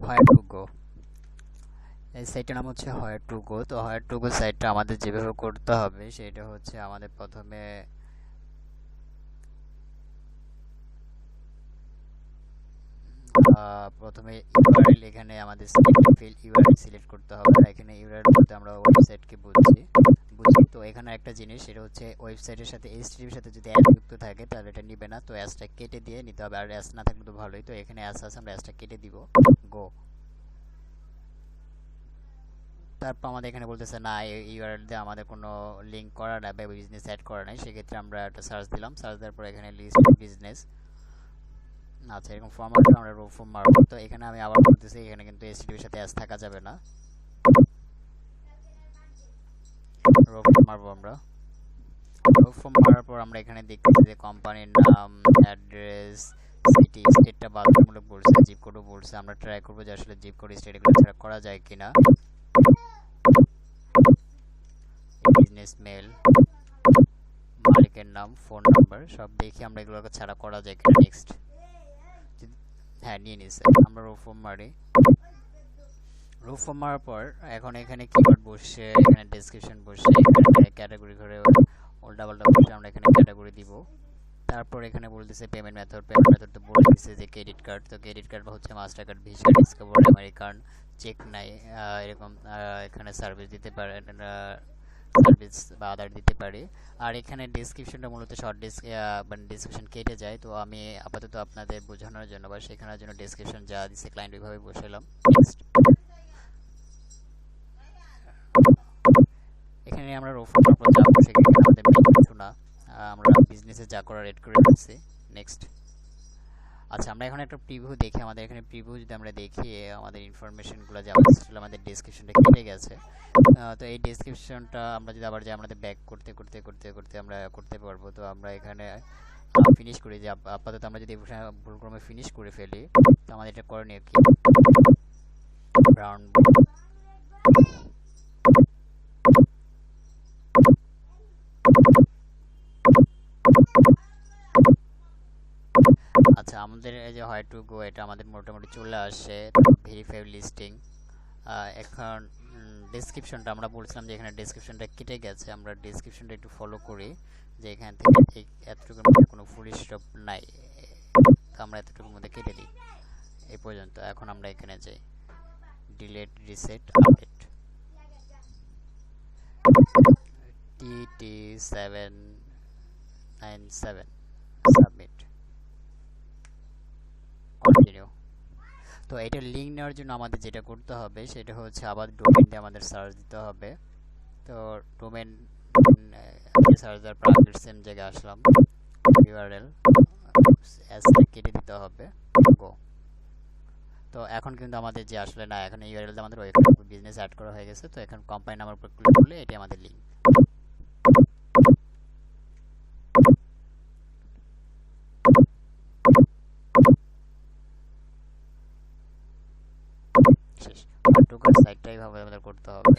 Where to go, এই সাইটটার নাম হচ্ছে হোয়ার টু গো। তো হোয়ার টু গো সাইটটা আমাদের যেভাবে করতে হবে সেটা হচ্ছে আমাদের প্রথমে ইউআরএল, এখানে আমাদের ফিল্ড ইউআরএল সিলেক্ট করতে হবে। আর এখানে ইউআরএল বলতে আমরা ওয়েবসাইটকে বুঝি। তো এখানে একটা জিনিস, সেটা হচ্ছে ওয়েবসাইটের সাথে এইচটিটিপির সাথে যদি অ্যাড যুক্ত থাকে তাহলে এটা নিবে না, তো অ্যাসটা কেটে দিয়ে নিতে হবে। আর অ্যাস না থাকলে তো ভালোই, তো এখানে অ্যাস আছে, আমরা অ্যাসটা কেটে দিব। গো। তারপর আমাদের এখানে বলতেছে না, এই ইউআরএল দিয়ে আমাদের কোনো লিঙ্ক করা নাই বা বিজনেস অ্যাড করা নাই, সেক্ষেত্রে আমরা একটা সার্চ দিলাম। সার্চ দেওয়ার পর এখানে লিস্ট বিজনেস, আচ্ছা এরকম ফরম্যাটে আমরা রো ফর্ম মারবো। তো এখানে আমি আবার বলতেছি, এখানে কিন্তু এইচটিটিপির সাথে অ্যাস থাকা যাবে না, রো ফর্ম মারবো আমরা। রো ফর্ম মারার পর আমরা এখানে দেখতেছি যে কোম্পানির নাম, অ্যাড্রেস, সিটি, স্টেটটা বাধ্যতামূলক বলছে, জিপ কোডও বলছে। আমরা ট্রাই করবো যে আসলে জিপ কোড স্টেট এগুলো ছাড়া করা যায় কিনা। বিজনেস মেল, মালিকের নাম, ফোন নাম্বার সব দেখি আমরা এগুলো ছাড়া করা যায় কিনা। নেক্সট, হ্যাঁ নিয়ে নিছে। আমরা রো ফর্ম মারি। রো ফর্ম মারার পর এখন এখানে কিওয়ার্ড বসে, এখানে ডেসক্রিপশন বসে, এখানে ক্যাটাগরি করে উল্টা পাল্টা বসে আমরা এখানে ক্যাটাগরি দিব। তারপর এখানে বলতেছে পেমেন্ট মেথড। পেমেন্ট মেথড তো বলে দিচ্ছে যে ক্রেডিট কার্ড। তো ক্রেডিট কার্ড হচ্ছে master card, visa, discover, American, চেক নাই, এরকম এখানে সার্ভিস দিতে পারেন, সার্ভিস বা আদার দিতে পারি। আর এখানে ডেসক্রিপশনটা মূলত শর্ট মানে ডেসক্রিপশন কেটে যায়, তো আমি আপাতত আপনাদের বোঝানোর জন্য বা শেখানোর জন্য ডেসক্রিপশন যা দিচ্ছে ক্লায়েন্ট ওইভাবে বসালাম। নেক্সট, এখানে আমরা রো ফর্মের পর যা বসে এখানে আমাদের মেইন কিছু না, আমরা বিজনেসে যা করার রেড করে দিচ্ছি। নেক্সট, আচ্ছা আমরা এখন একটা প্রিভিউ দেখি। আমাদের এখানে প্রিভিউ যদি আমরা দেখি, আমাদের ইনফরমেশনগুলো যে আসলে আমাদের ডেসক্রিপশনটা কেটে গেছে। তো এই ডেসক্রিপশনটা আমরা যদি আবার যে আমাদের ব্যাক করতে করতে করতে করতে আমরা করতে পারবো। তো আমরা এখানে ফিনিশ করি, যে আপাতত আমরা যদি ভুলক্রমে ফিনিশ করে ফেলি, তো আমাদের এটা করণীয় কি, ব্রাউন। আচ্ছা আমাদের এই যে হয় টু গো, এটা আমাদের মোটামুটি চলে আসে। Verify listing. এখন ডেসক্রিপশনটা আমরা বলছিলাম যে এখানে ডেসক্রিপশনটা কেটে গেছে, আমরা ডেসক্রিপশনটা একটু ফলো করি, যে এখান থেকে এতটুকুর মধ্যে কোনো ফুল স্টপ নাই, তো আমরা এতটুকুর মধ্যে কেটে দিই এই পর্যন্ত। এখন আমরা এখানে যাই, delete, reset, update, TT797, submit, continue. তো এটা লিঙ্ক নেওয়ার জন্য আমাদের যেটা করতে হবে সেটা হচ্ছে আবার ডোমেন দিয়ে আমাদের সার্চ দিতে হবে। তো ডোমেন সার্চ দেওয়ার পর আগের সেম জায়গায় আসলাম, ইউআরএল এস কেটে দিতে হবে, গো। তো এখন কিন্তু আমাদের যে আসলে না, এখন ইউআরএল আমাদের ওয়েবসাইট বিজনেস অ্যাড করা হয়ে গেছে। তো এখন কোম্পানি নামের উপর ক্লিক করলে এটি আমাদের লিঙ্ক। শেষ। সাইটটা এইভাবে আমাদের করতে হবে।